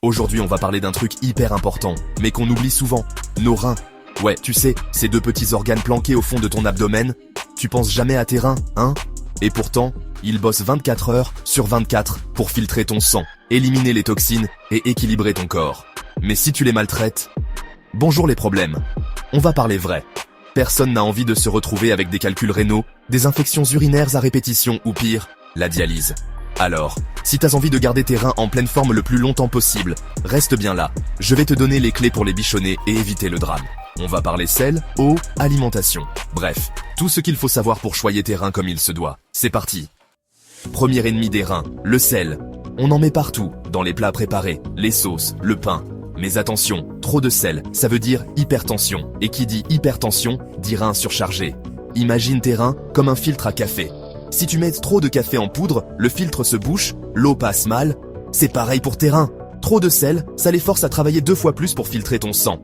Aujourd'hui on va parler d'un truc hyper important, mais qu'on oublie souvent, nos reins. Ouais, tu sais, ces deux petits organes planqués au fond de ton abdomen, tu penses jamais à tes reins, hein? Et pourtant, ils bossent 24 heures sur 24 pour filtrer ton sang, éliminer les toxines et équilibrer ton corps. Mais si tu les maltraites... Bonjour les problèmes. On va parler vrai. Personne n'a envie de se retrouver avec des calculs rénaux, des infections urinaires à répétition ou pire, la dialyse. Alors, si t'as envie de garder tes reins en pleine forme le plus longtemps possible, reste bien là. Je vais te donner les clés pour les bichonner et éviter le drame. On va parler sel, eau, alimentation. Bref, tout ce qu'il faut savoir pour choyer tes reins comme il se doit. C'est parti. Premier ennemi des reins, le sel. On en met partout, dans les plats préparés, les sauces, le pain. Mais attention, trop de sel, ça veut dire hypertension. Et qui dit hypertension, dit reins surchargés. Imagine tes reins comme un filtre à café. Si tu mets trop de café en poudre, le filtre se bouche, l'eau passe mal. C'est pareil pour tes reins. Trop de sel, ça les force à travailler 2 fois plus pour filtrer ton sang.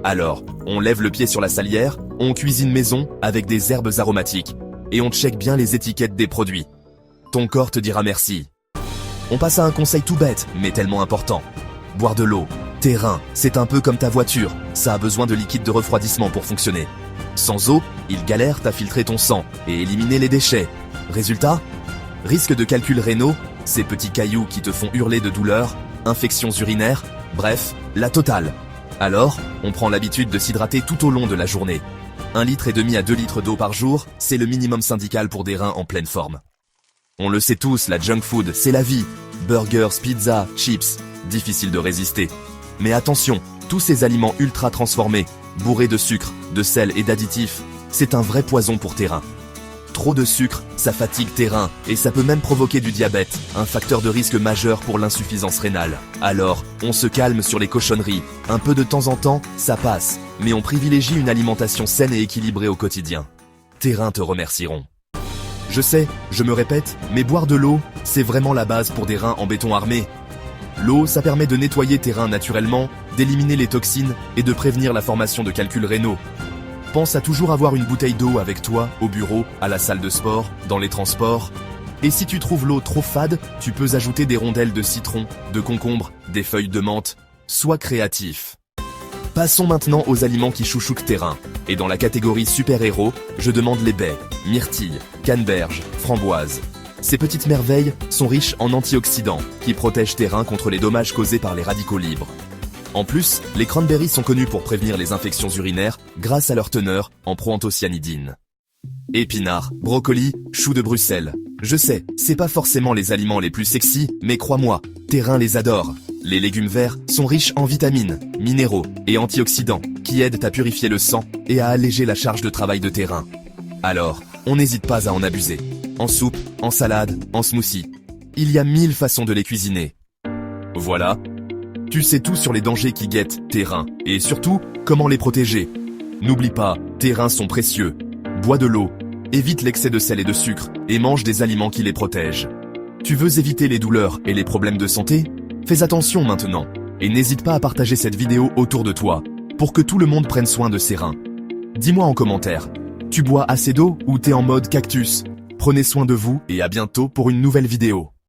Alors, on lève le pied sur la salière, on cuisine maison avec des herbes aromatiques. Et on check bien les étiquettes des produits. Ton corps te dira merci. On passe à un conseil tout bête, mais tellement important. Boire de l'eau. Tes reins, c'est un peu comme ta voiture, ça a besoin de liquide de refroidissement pour fonctionner. Sans eau, ils galèrent à filtrer ton sang et éliminer les déchets. Résultat, risque de calculs rénaux, ces petits cailloux qui te font hurler de douleur, infections urinaires, bref, la totale. Alors, on prend l'habitude de s'hydrater tout au long de la journée. 1,5 litre à 2 litres d'eau par jour, c'est le minimum syndical pour des reins en pleine forme. On le sait tous, la junk food, c'est la vie. Burgers, pizza, chips, difficile de résister. Mais attention, tous ces aliments ultra transformés, bourrés de sucre, de sel et d'additifs, c'est un vrai poison pour tes reins. Trop de sucre, ça fatigue tes reins et ça peut même provoquer du diabète, un facteur de risque majeur pour l'insuffisance rénale. Alors, on se calme sur les cochonneries, un peu de temps en temps, ça passe, mais on privilégie une alimentation saine et équilibrée au quotidien. Tes reins te remercieront. Je sais, je me répète, mais boire de l'eau, c'est vraiment la base pour des reins en béton armé. L'eau, ça permet de nettoyer tes reins naturellement, d'éliminer les toxines et de prévenir la formation de calculs rénaux. Pense à toujours avoir une bouteille d'eau avec toi, au bureau, à la salle de sport, dans les transports. Et si tu trouves l'eau trop fade, tu peux ajouter des rondelles de citron, de concombre, des feuilles de menthe. Sois créatif. Passons maintenant aux aliments qui chouchoutent tes reins. Et dans la catégorie super-héros, je demande les baies, myrtilles, canneberges, framboises. Ces petites merveilles sont riches en antioxydants, qui protègent tes reins contre les dommages causés par les radicaux libres. En plus, les cranberries sont connus pour prévenir les infections urinaires grâce à leur teneur en proanthocyanidine. Épinards, brocolis, choux de Bruxelles. Je sais, c'est pas forcément les aliments les plus sexy, mais crois-moi, tes reins les adorent. Les légumes verts sont riches en vitamines, minéraux et antioxydants qui aident à purifier le sang et à alléger la charge de travail de tes reins. Alors, on n'hésite pas à en abuser. En soupe, en salade, en smoothie. Il y a 1000 façons de les cuisiner. Voilà. Tu sais tout sur les dangers qui guettent tes reins et surtout, comment les protéger. N'oublie pas, tes reins sont précieux. Bois de l'eau, évite l'excès de sel et de sucre et mange des aliments qui les protègent. Tu veux éviter les douleurs et les problèmes de santé? Fais attention maintenant et n'hésite pas à partager cette vidéo autour de toi pour que tout le monde prenne soin de ses reins. Dis-moi en commentaire, tu bois assez d'eau ou t'es en mode cactus? Prenez soin de vous et à bientôt pour une nouvelle vidéo.